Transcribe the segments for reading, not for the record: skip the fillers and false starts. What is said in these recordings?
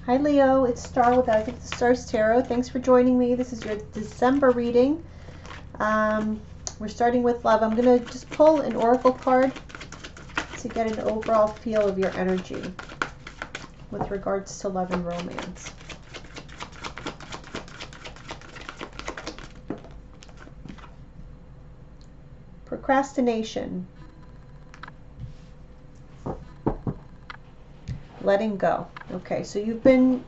Hi Leo, it's Star with I Think the Stars Tarot. Thanks for joining me. This is your December reading. We're starting with love. I'm going to just pull an oracle card to get an overall feel of your energy with regards to love and romance. Procrastination. Letting go. Okay, so you've been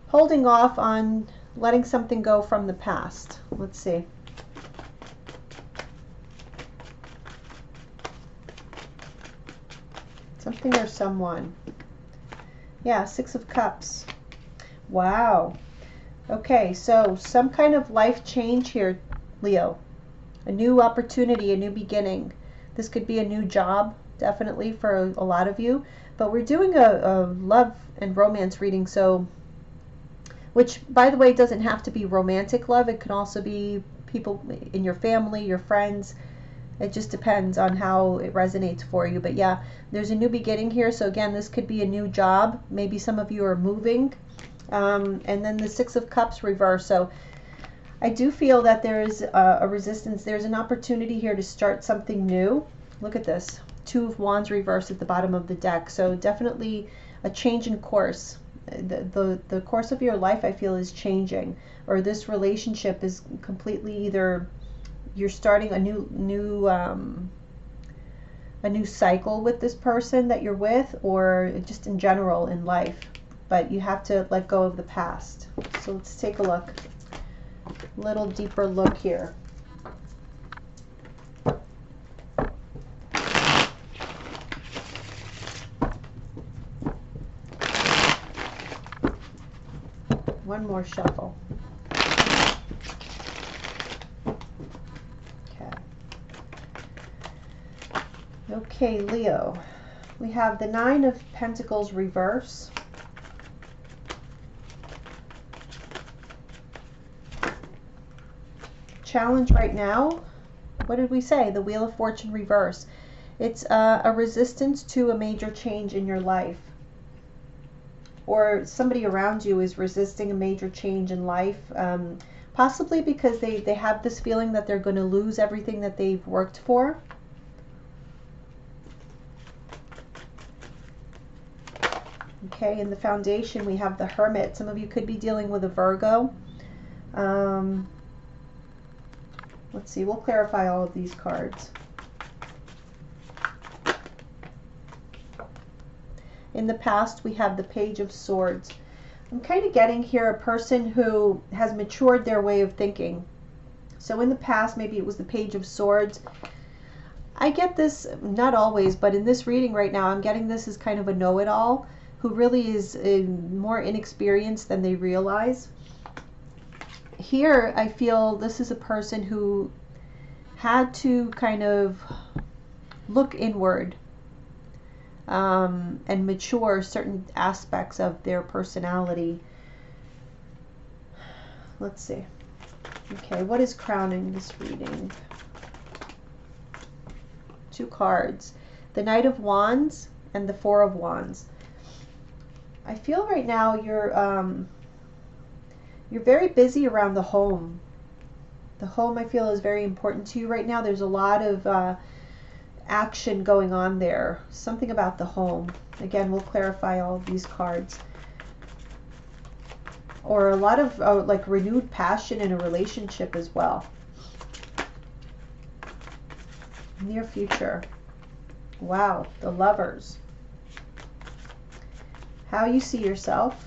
holding off on letting something go from the past. Let's see. Something or someone. Yeah, Six of Cups. Wow. Okay, so some kind of life change here, Leo. A new opportunity, a new beginning. This could be a new job, definitely, for a lot of you. But we're doing a love and romance reading, so, which, by the way, doesn't have to be romantic love. It can also be people in your family, your friends. It just depends on how it resonates for you. But yeah, there's a new beginning here. So again, this could be a new job. Maybe some of you are moving. And then the Six of Cups reverse. So I do feel that there is a resistance. There's an opportunity here to start something new. Look at this. Two of Wands reversed at the bottom of the deck. So definitely a change in course. The course of your life, I feel, is changing. Or this relationship is completely either you're starting a new cycle with this person that you're with, or just in general in life. But you have to let go of the past. So let's take a look. A little deeper look here. One more shuffle. Okay, Leo. We have the Nine of Pentacles reverse. Challenge right now. What did we say? The Wheel of Fortune reverse. It's a resistance to a major change in your life. Or somebody around you is resisting a major change in life. Possibly because they have this feeling that they're going to lose everything that they've worked for. Okay, in the foundation we have the Hermit. Some of you could be dealing with a Virgo. Let's see, we'll clarify all of these cards. In the past we have the Page of Swords. I'm kind of getting here a person who has matured their way of thinking. So in the past, maybe it was the Page of Swords. I get this, not always, but in this reading right now, I'm getting this as kind of a know-it-all who really is more inexperienced than they realize. Here, I feel this is a person who had to kind of look inward and mature certain aspects of their personality. Let's see. Okay, what is crowning this reading? Two cards. The Knight of Wands and the Four of Wands. I feel right now you're very busy around the home. The home, I feel, is very important to you right now. There's a lot of action going on there. Something about the home. Again, we'll clarify all of these cards. Or a lot of like renewed passion in a relationship as well. Near future. Wow, the Lovers. How you see yourself.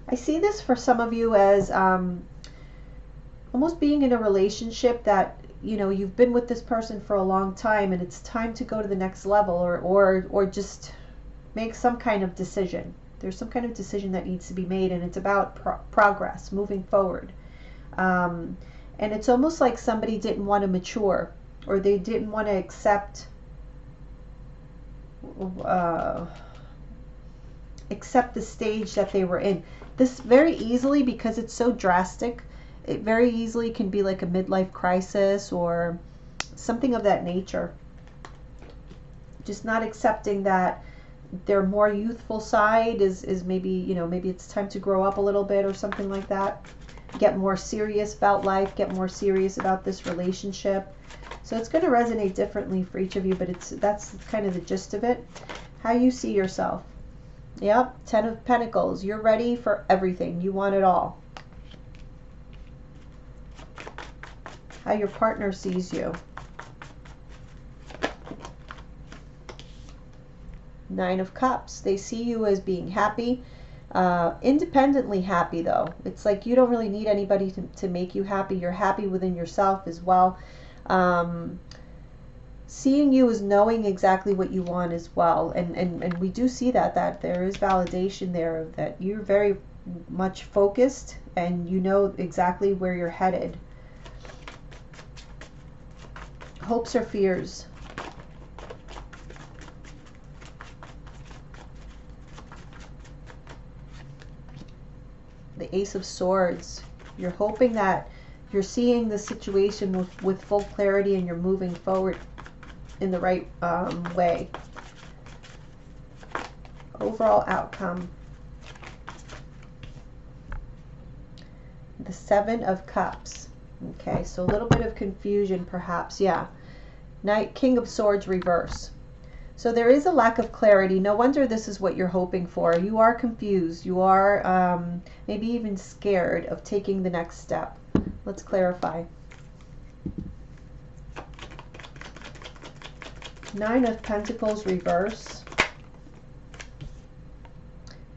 I see this for some of you as almost being in a relationship that, you know, you've been with this person for a long time and it's time to go to the next level, or just make some kind of decision. There's some kind of decision that needs to be made, and it's about progress, moving forward. And it's almost like somebody didn't want to mature, or they didn't want to accept the stage that they were in. This very easily, because it's so drastic, it very easily can be like a midlife crisis or something of that nature. just not accepting that their more youthful side is maybe, you know, maybe it's time to grow up a little bit or something like that. Get more serious about life, get more serious about this relationship. So it's going to resonate differently for each of you, but that's kind of the gist of it. How you see yourself. Yep, 10 of Pentacles. You're ready for everything. You want it all. How your partner sees you. 9 of Cups. They see you as being happy, independently happy though. It's like you don't really need anybody to make you happy. You're happy within yourself as well. Seeing you as knowing exactly what you want as well. And we do see that there is validation there, that you're very much focused and you know exactly where you're headed. Hopes or fears. The Ace of Swords. You're hoping that you're seeing the situation with full clarity and you're moving forward in the right way. Overall outcome. The 7 of Cups. Okay, so a little bit of confusion perhaps. Yeah. King of Swords reverse. So there is a lack of clarity. No wonder this is what you're hoping for. You are confused. You are maybe even scared of taking the next step. Let's clarify. 9 of Pentacles reverse.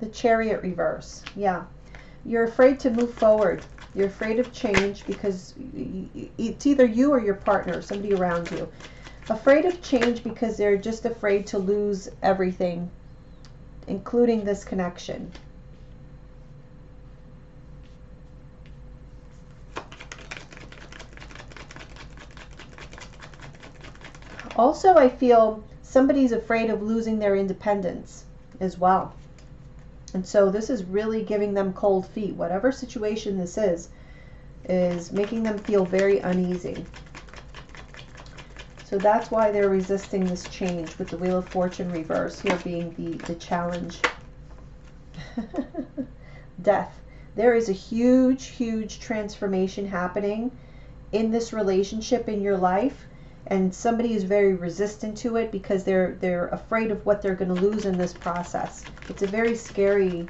The Chariot reverse. Yeah. You're afraid to move forward. You're afraid of change because it's either you or your partner, somebody around you. Afraid of change because they're just afraid to lose everything, including this connection. Also, I feel somebody's afraid of losing their independence as well. And so this is really giving them cold feet. Whatever situation this is making them feel very uneasy. So that's why they're resisting this change, with the Wheel of Fortune reverse here being the challenge. Death. There is a huge, huge transformation happening in this relationship in your life, and somebody is very resistant to it because they're afraid of what they're going to lose in this process. It's a very scary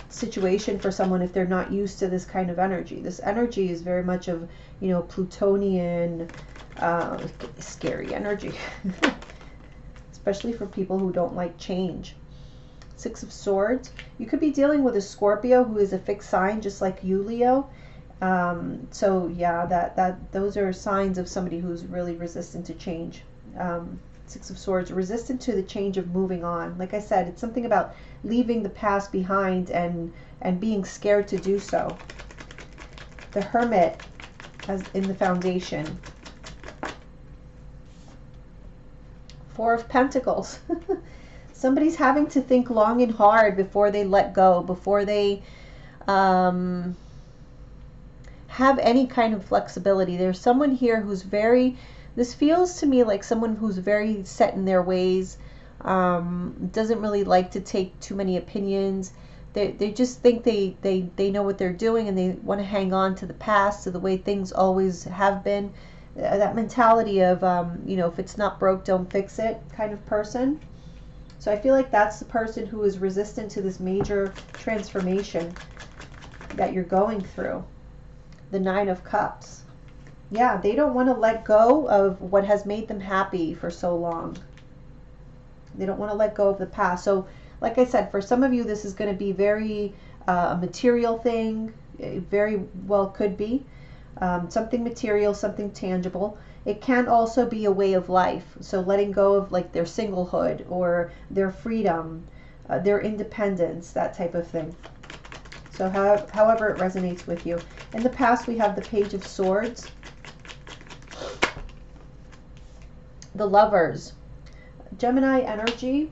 situation for someone if they're not used to this kind of energy. This energy is very much of, you know, Plutonian, scary energy, especially for people who don't like change. 6 of Swords. You could be dealing with a Scorpio who is a fixed sign, just like you, Leo. So yeah, those are signs of somebody who's really resistant to change. 6 of Swords, resistant to the change of moving on. Like I said, it's something about leaving the past behind and being scared to do so. The Hermit as in the Foundation. 4 of Pentacles. Somebody's having to think long and hard before they let go, before they have any kind of flexibility. There's someone here who's very, this feels to me like someone who's very set in their ways, doesn't really like to take too many opinions. They just think they know what they're doing, and they want to hang on to the past, to the way things always have been. That mentality of, you know, if it's not broke, don't fix it kind of person. So I feel like that's the person who is resistant to this major transformation that you're going through. The 9 of Cups. Yeah, they don't want to let go of what has made them happy for so long. They don't want to let go of the past. So like I said, for some of you, this is going to be very a material thing. It very well could be. Something material, something tangible. It can also be a way of life. So letting go of like their singlehood or their freedom, their independence, that type of thing. So however it resonates with you. In the past, we have the Page of Swords. The Lovers. Gemini energy.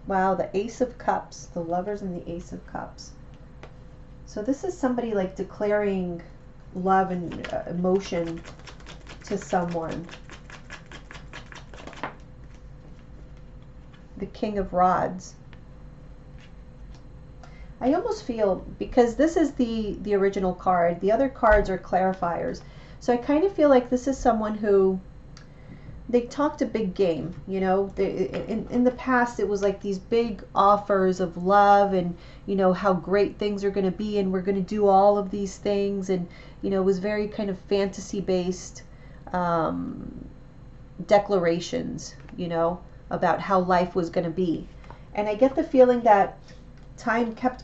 Wow, the Ace of Cups, the Lovers and the Ace of Cups. So this is somebody like declaring love and emotion to someone. The King of Rods. I almost feel, because this is the original card, the other cards are clarifiers. So I kind of feel like this is someone who, they talked a big game, you know. In the past it was like these big offers of love and, you know, how great things are going to be and we're going to do all of these things, and, you know, it was very kind of fantasy based declarations, you know, about how life was going to be. And I get the feeling that time kept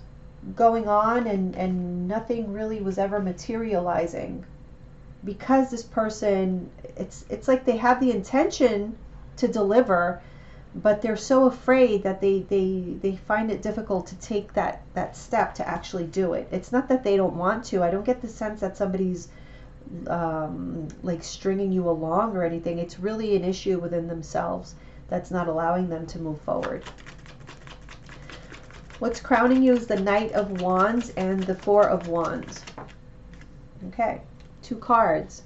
going on and nothing really was ever materializing, because this person, it's like they have the intention to deliver, but they're so afraid that they find it difficult to take that step to actually do it. It's not that they don't want to. I don't get the sense that somebody's like stringing you along or anything. It's really an issue within themselves that's not allowing them to move forward. What's crowning you is the Knight of Wands and the Four of Wands. Okay. 2 cards,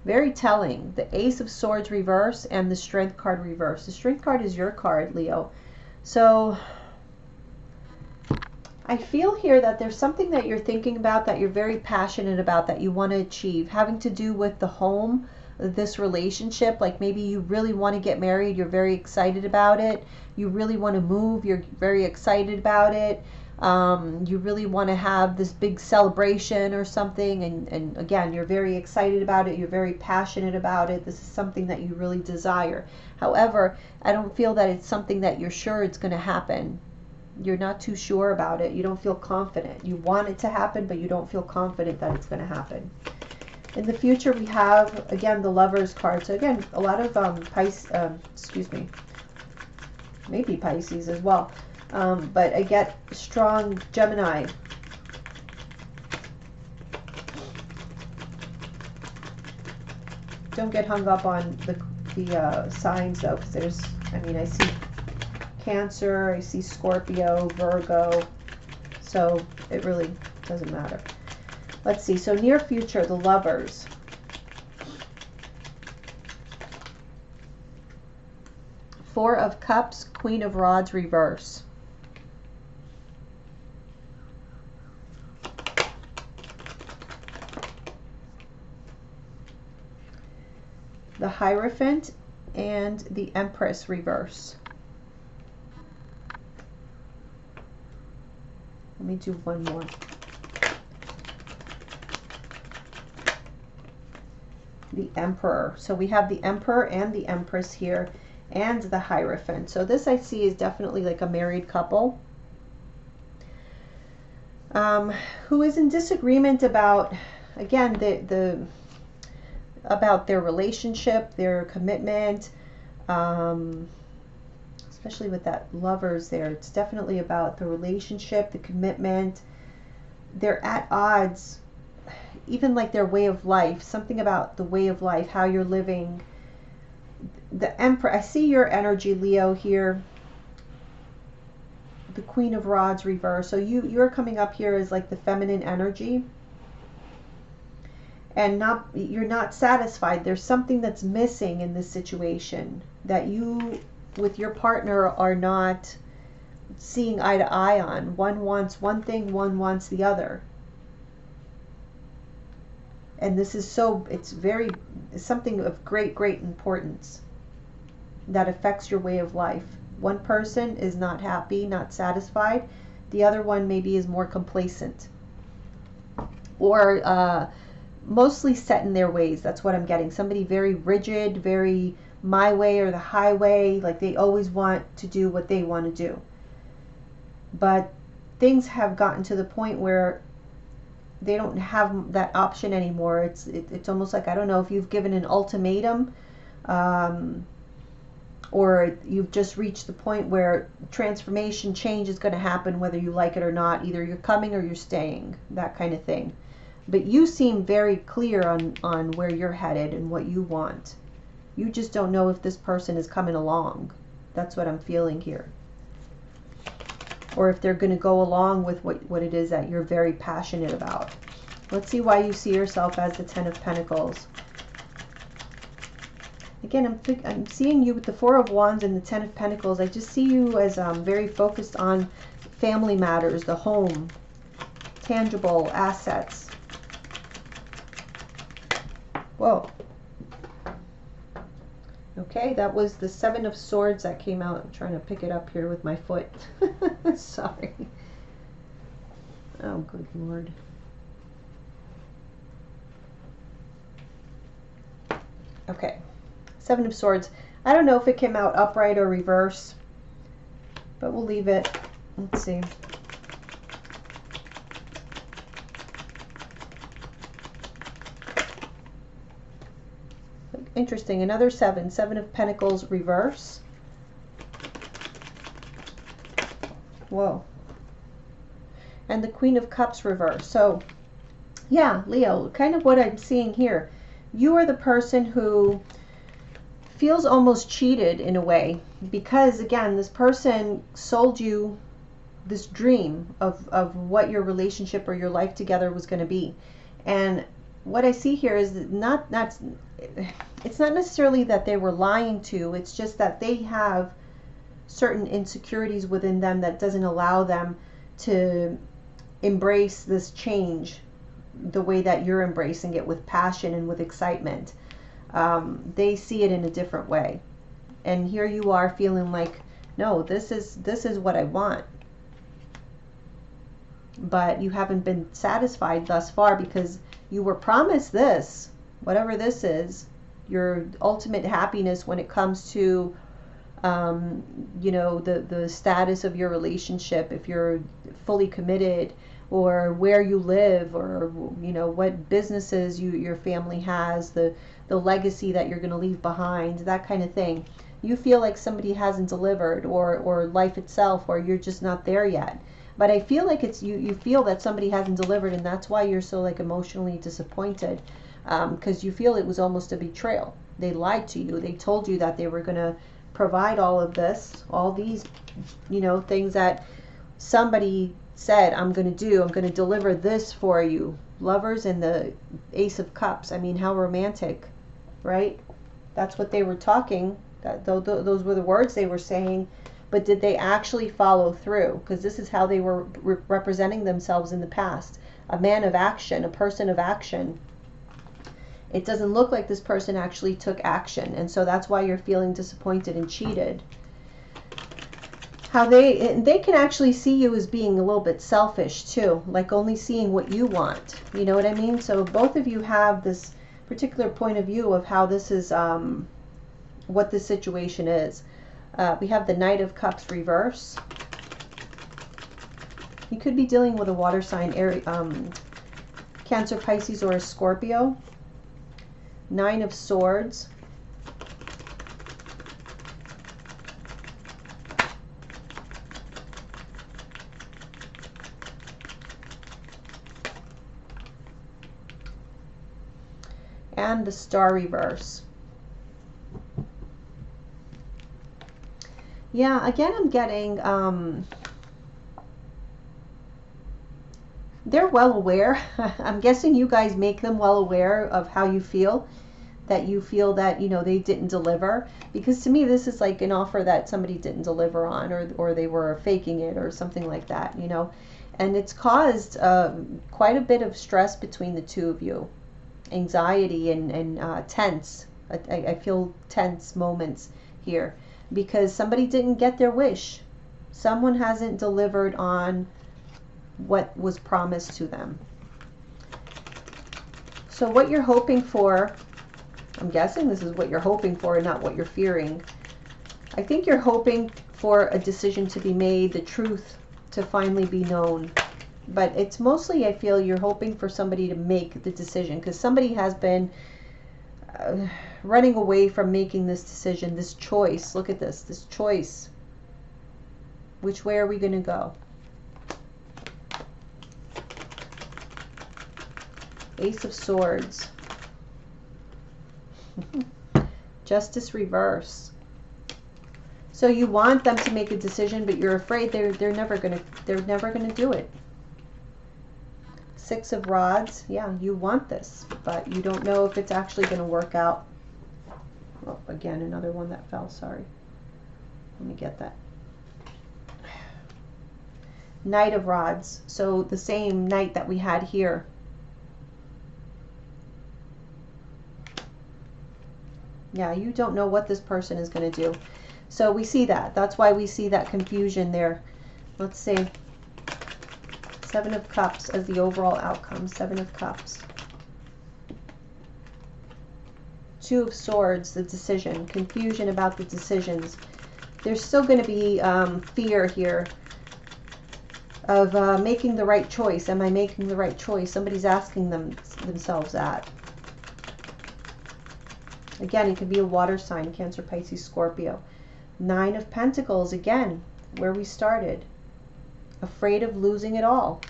very telling. The Ace of Swords reverse and the Strength card reverse. The Strength card is your card, Leo. So I feel here that there's something that you're thinking about, that you're very passionate about, that you want to achieve, having to do with the home, this relationship. Like maybe you really want to get married, you're very excited about it. You really want to move, you're very excited about it. You really want to have this big celebration or something, and again, you're very excited about it, you're very passionate about it. This is something that you really desire. However, I don't feel that it's something that you're sure it's going to happen. You're not too sure about it. You don't feel confident. You want it to happen, but you don't feel confident that it's going to happen. In the future, we have, again, the Lovers card. So again, a lot of maybe Pisces as well. But I get strong Gemini. Don't get hung up on the signs though, because there's, I mean, I see Cancer, I see Scorpio, Virgo, so it really doesn't matter. Let's see, so near future, the Lovers. Four of Cups, Queen of Rods reverse. The Hierophant and the Empress reverse. Let me do one more. The Emperor. So we have the Emperor and the Empress here, and the Hierophant. So this I see is definitely like a married couple who is in disagreement about, again, about their relationship, their commitment, especially with that Lovers there. It's definitely about the relationship, the commitment. They're at odds, even like their way of life, something about the way of life, how you're living. The Emperor, I see your energy, Leo, here. The Queen of Rods reverse. So you're coming up here as like the feminine energy. And you're not satisfied. There's something that's missing in this situation that you, with your partner, are not seeing eye to eye on. One wants one thing, one wants the other. And this is it's something of great importance that affects your way of life. One person is not happy, not satisfied. The other one maybe is more complacent. Or mostly set in their ways. That's what I'm getting. Somebody very rigid, very my way or the highway. Like they always want to do what they want to do. But things have gotten to the point where they don't have that option anymore. It's almost like, I don't know if you've given an ultimatum, or you've just reached the point where transformation, change is going to happen whether you like it or not. Either you're coming or you're staying, that kind of thing. But you seem very clear on where you're headed and what you want. You just don't know if this person is coming along. That's what I'm feeling here. or if they're going to go along with what it is that you're very passionate about. Let's see why you see yourself as the Ten of Pentacles. Again, I'm seeing you with the Four of Wands and the Ten of Pentacles. I just see you as very focused on family matters, the home, tangible assets. Whoa. Okay, that was the Seven of Swords that came out. I'm trying to pick it up here with my foot. Sorry. Oh, good Lord. Okay. Seven of Swords. I don't know if it came out upright or reverse, but we'll leave it. Let's see. Interesting. Another seven. Seven of Pentacles reverse. Whoa. And the Queen of Cups reverse. So, yeah, Leo, kind of what I'm seeing here. You are the person who feels almost cheated in a way, because again, this person sold you this dream of what your relationship or your life together was going to be. And what I see here is that it's not necessarily that they were lying to, it's just that they have certain insecurities within them that doesn't allow them to embrace this change the way that you're embracing it, with passion and with excitement. They see it in a different way, and here you are feeling like, no, this is what I want, but you haven't been satisfied thus far because you were promised this, whatever this is, your ultimate happiness when it comes to you know, the status of your relationship, if you're fully committed, or where you live, or you know, what businesses your family has, the legacy that you're going to leave behind, that kind of thing. You feel like somebody hasn't delivered, or life itself, or you're just not there yet. But I feel like it's you feel that somebody hasn't delivered, and that's why you're so like emotionally disappointed, because you feel it was almost a betrayal. They lied to you. They told you that they were going to provide all of this, all these, you know, things that somebody said, I'm going to do. I'm going to deliver this for you. Lovers and the Ace of Cups. I mean, how romantic, right? That's what they were talking. Those were the words they were saying. But did they actually follow through? Because this is how they were representing themselves in the past. A man of action, a person of action. It doesn't look like this person actually took action. And so that's why you're feeling disappointed and cheated. How they can actually see you as being a little bit selfish too, like only seeing what you want. You know what I mean? So both of you have this particular point of view of how this is, what this situation is. We have the Knight of Cups reverse. You could be dealing with a water sign, Cancer, Pisces, or a Scorpio. Nine of Swords. And the Star reverse. Yeah, again, I'm getting, they're well aware. I'm guessing you guys make them well aware of how you feel, that you feel that, you know, they didn't deliver. Because to me, this is like an offer that somebody didn't deliver on, or they were faking it or something like that, you know. And it's caused quite a bit of stress between the two of you. Anxiety and tense. I feel tense moments here because somebody didn't get their wish. Someone hasn't delivered on what was promised to them. So what you're hoping for, I'm guessing this is what you're hoping for and not what you're fearing. I think you're hoping for a decision to be made, the truth to finally be known. But it's mostly, I feel, you're hoping for somebody to make the decision, because somebody has been running away from making this decision, this choice. Look at this choice. Which way are we going to go? Ace of Swords. Justice reverse. So you want them to make a decision, but you're afraid they're never gonna do it. Six of Rods. Yeah, you want this, but you don't know if it's actually going to work out. Oh, again, another one that fell. Sorry. Let me get that. Knight of Rods. So the same knight that we had here. Yeah, you don't know what this person is going to do. So we see that. That's why we see that confusion there. Let's see. Seven of Cups as the overall outcome. Seven of Cups. Two of Swords, the decision. Confusion about the decisions. There's still going to be fear here of making the right choice. Am I making the right choice? Somebody's asking themselves that. Again, it could be a water sign. Cancer, Pisces, Scorpio. Nine of Pentacles, again, where we started. Afraid of losing it all.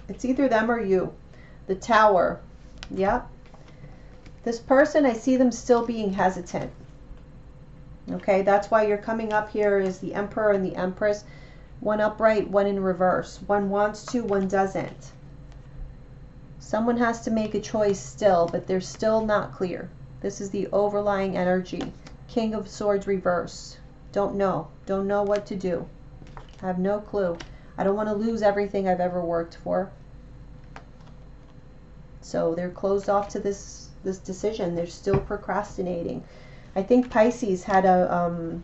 It's either them or you. The Tower. Yeah. This person, I see them still being hesitant. Okay, that's why you're coming up here is the Emperor and the Empress. One upright, one in reverse. One wants to, one doesn't. Someone has to make a choice still, but they're still not clear. This is the overlying energy. King of Swords reverse. Don't know. Don't know what to do. I have no clue. I don't want to lose everything I've ever worked for. So they're closed off to this decision. They're still procrastinating. I think Pisces had a,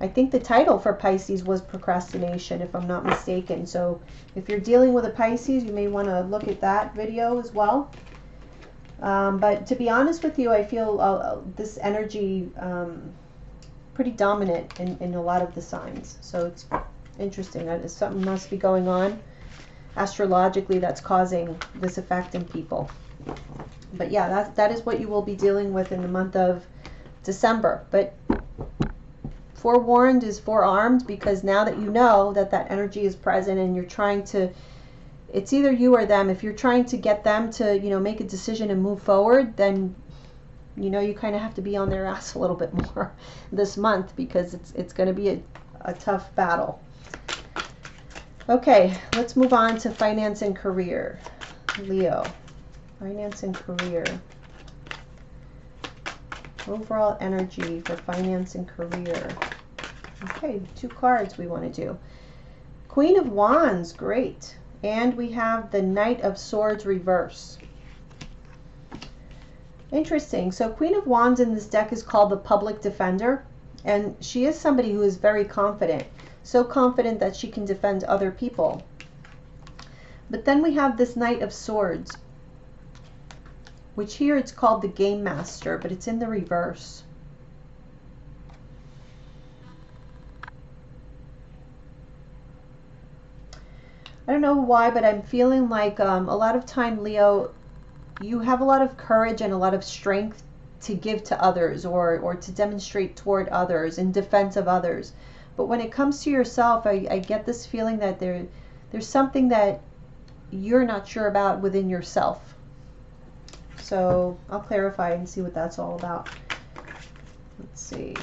I think the title for Pisces was procrastination, if I'm not mistaken. So if you're dealing with a Pisces, you may want to look at that video as well. But to be honest with you, I feel this energy pretty dominant in a lot of the signs. So it's interesting. Something must be going on astrologically that's causing this effect in people. But yeah, that is what you will be dealing with in the month of December. But forewarned is forearmed, because now that you know that that energy is present and you're trying to, it's either you or them. If you're trying to get them to, you know, make a decision and move forward, then, you know, you kind of have to be on their ass a little bit more this month, because it's going to be a tough battle. Okay, let's move on to finance and career. Leo, finance and career. Overall energy for finance and career. Okay, 2 cards we want to do. Queen of Wands, great. And we have the Knight of Swords reverse. Interesting. So Queen of Wands in this deck is called the Public Defender. And she is somebody who is very confident. So confident that she can defend other people. But then we have this Knight of Swords, which here it's called the Game Master, but it's in the reverse. I don't know why, but I'm feeling like a lot of time, Leo, you have a lot of courage and a lot of strength to give to others, or to demonstrate toward others in defense of others. But when it comes to yourself, I get this feeling that there's something that you're not sure about within yourself. So I'll clarify and see what that's all about. Let's see.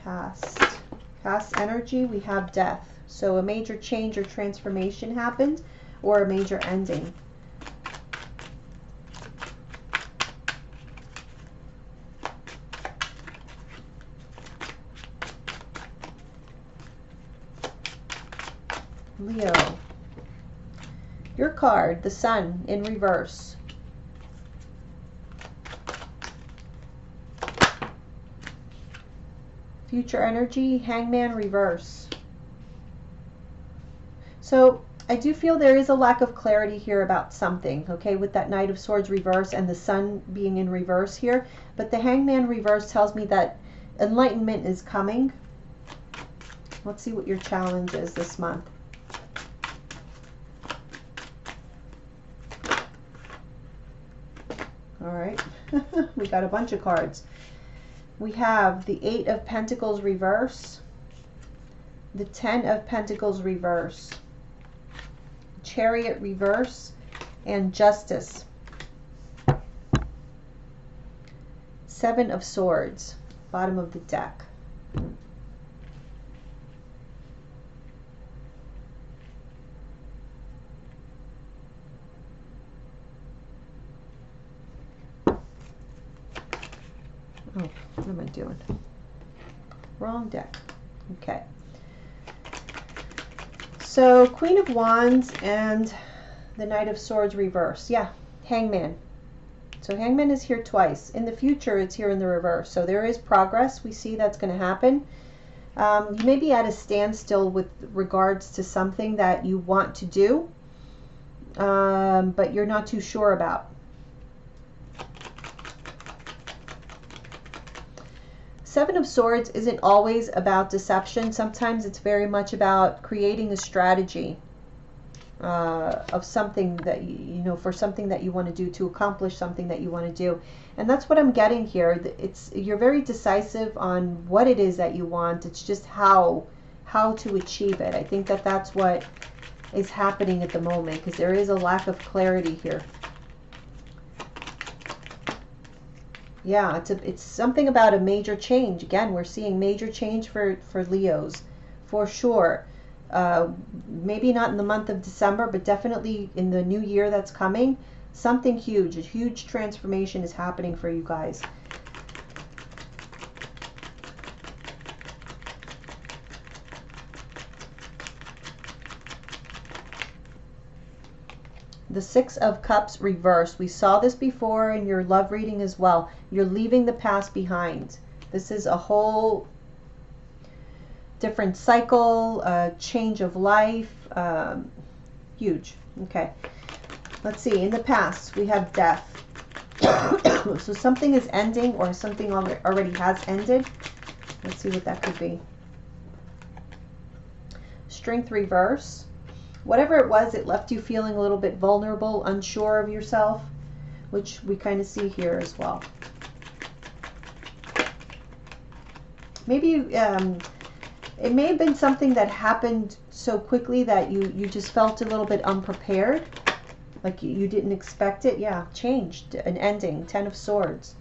Past energy, we have death. So a major change or transformation happened, or a major ending. Leo, your card, the Sun in reverse. Future energy, Hangman reverse. So I do feel there is a lack of clarity here about something, okay, with that Knight of Swords reverse and the Sun being in reverse here. But the Hangman reverse tells me that enlightenment is coming. Let's see what your challenge is this month. All right, we got a bunch of cards. We have the 8 of Pentacles reverse, the 10 of Pentacles reverse, Chariot reverse, and Justice. Seven of Swords, bottom of the deck. Oh, what am I doing? Wrong deck. Okay. So Queen of Wands and the Knight of Swords reverse. Yeah, Hangman. So Hangman is here twice. In the future, it's here in the reverse. So there is progress. We see that's going to happen. You may be at a standstill with regards to something that you want to do, but you're not too sure about. Seven of Swords isn't always about deception. Sometimes it's very much about creating a strategy of something that you know, for something that you want to do, to accomplish something that you want to do. And that's what I'm getting here. You're very decisive on what it is that you want. It's just how to achieve it. I think that that's what is happening at the moment, because there is a lack of clarity here. Yeah, it's something about a major change. Again, we're seeing major change for Leos, for sure. Maybe not in the month of December, but definitely in the new year that's coming. Something huge, a huge transformation is happening for you guys. The Six of Cups reversed. We saw this before in your love reading as well. You're leaving the past behind. This is a whole different cycle, change of life, huge. Okay, let's see. In the past, we have death. So something is ending, or something already has ended. Let's see what that could be. Strength reverse. Whatever it was, it left you feeling a little bit vulnerable, unsure of yourself, which we kind of see here as well. Maybe it may have been something that happened so quickly that you just felt a little bit unprepared, like you didn't expect it. Yeah, changed, an ending, Ten of Swords.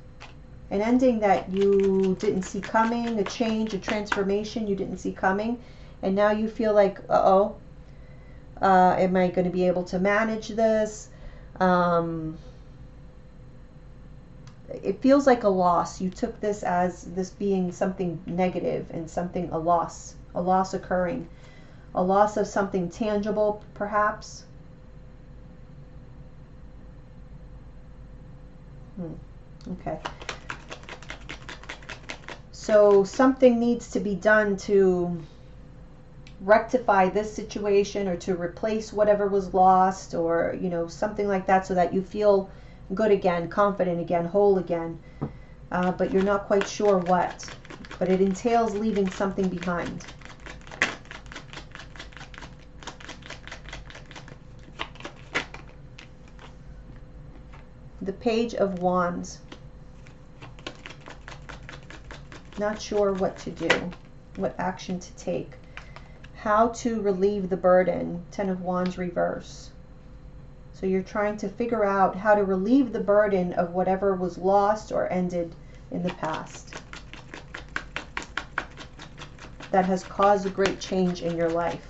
An ending that you didn't see coming, a change, a transformation you didn't see coming, and now you feel like, uh-oh, am I going to be able to manage this? It feels like a loss. You took this as this being something negative and something, a loss occurring, a loss of something tangible, perhaps. Okay. So something needs to be done to rectify this situation, or to replace whatever was lost, or something like that, so that you feel good again, confident again, whole again, but you're not quite sure what. But it entails leaving something behind. The Page of Wands. Not sure what to do, what action to take. How to relieve the burden, Ten of Wands reverse. So you're trying to figure out how to relieve the burden of whatever was lost or ended in the past that has caused a great change in your life,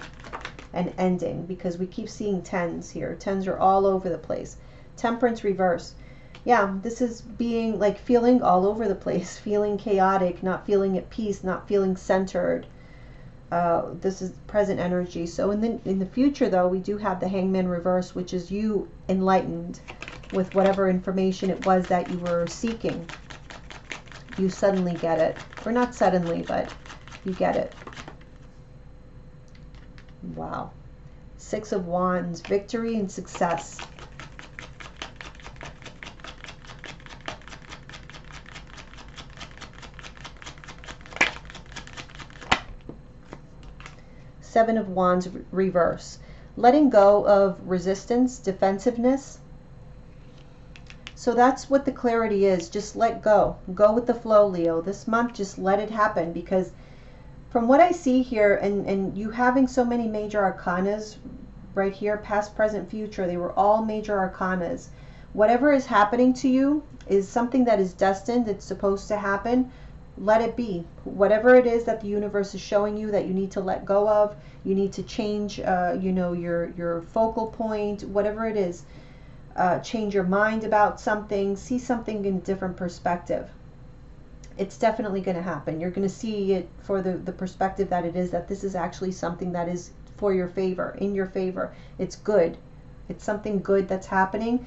and ending, because we keep seeing tens here. Tens are all over the place. Temperance reverse. Yeah, this is being like feeling all over the place, feeling chaotic, not feeling at peace, not feeling centered. This is present energy. So in the future, though, we do have the Hangman reverse, which is you enlightened with whatever information it was that you were seeking. You suddenly get it. Or not suddenly, but you get it. Wow. Six of Wands, victory and success. Seven of Wands reverse. Letting go of resistance, defensiveness. So that's what the clarity is. Just let go. Go with the flow, Leo. This month, just let it happen, because from what I see here, and you having so many major arcanas right here, past, present, future, they were all major arcanas. Whatever is happening to you, is something that is destined, it's supposed to happen. Let it be. Whatever it is that the universe is showing you that you need to let go of, you need to change, you know, your focal point, whatever it is. Change your mind about something, see something in a different perspective. It's definitely going to happen. You're going to see it for the perspective that it is, that this is actually something that is for your favor, in your favor. It's good. It's something good that's happening.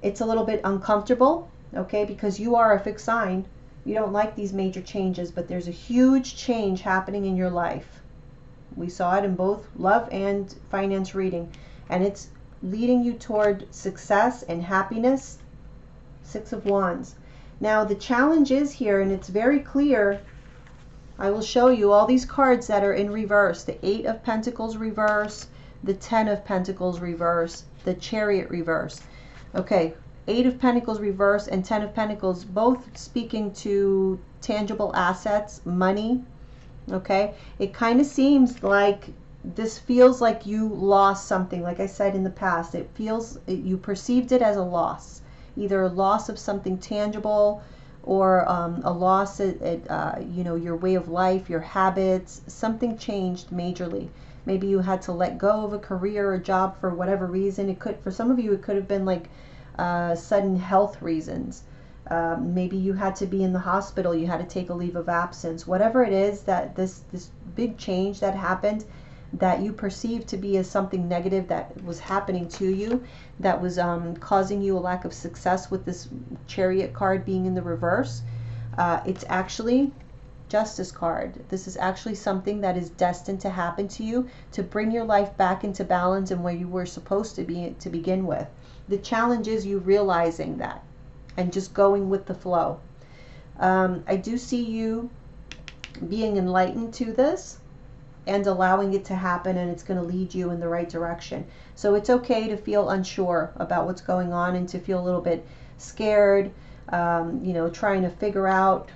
It's a little bit uncomfortable, okay, because you are a fixed sign. You don't like these major changes, but there's a huge change happening in your life. We saw it in both love and finance reading, and it's leading you toward success and happiness. 6 of Wands. Now the challenge is here, and it's very clear. I will show you all these cards that are in reverse. The 8 of Pentacles reverse, the 10 of Pentacles reverse, the Chariot reverse. Okay, 8 of Pentacles reverse and 10 of Pentacles, both speaking to tangible assets, money. Okay, it kind of seems like this feels like you lost something. Like I said in the past, it feels, you perceived it as a loss, either a loss of something tangible or a loss at you know, your way of life, your habits. Something changed majorly. Maybe you had to let go of a career or job for whatever reason. It could, for some of you, it could have been like sudden health reasons. Maybe you had to be in the hospital, you had to take a leave of absence. Whatever it is, that this big change that happened, that you perceived to be as something negative that was happening to you, that was causing you a lack of success with this Chariot card being in the reverse. It's actually Justice card. This is actually something that is destined to happen to you, to bring your life back into balance and where you were supposed to be to begin with. The challenge is you realizing that and just going with the flow. I do see you being enlightened to this and allowing it to happen, and it's going to lead you in the right direction. So it's okay to feel unsure about what's going on and to feel a little bit scared, you know, trying to figure out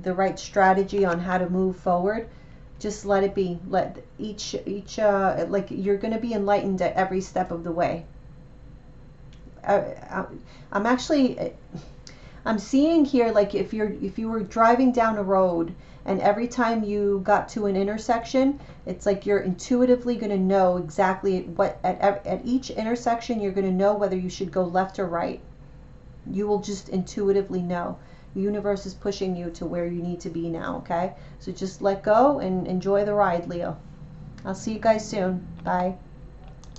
the right strategy on how to move forward. Just let it be. Let each like, you're going to be enlightened at every step of the way. I'm actually, I'm seeing here, like if you were driving down a road and every time you got to an intersection, it's like you're intuitively going to know exactly what, at each intersection, you're going to know whether you should go left or right. You will just intuitively know. The universe is pushing you to where you need to be now, okay? So just let go and enjoy the ride, Leo. I'll see you guys soon. Bye.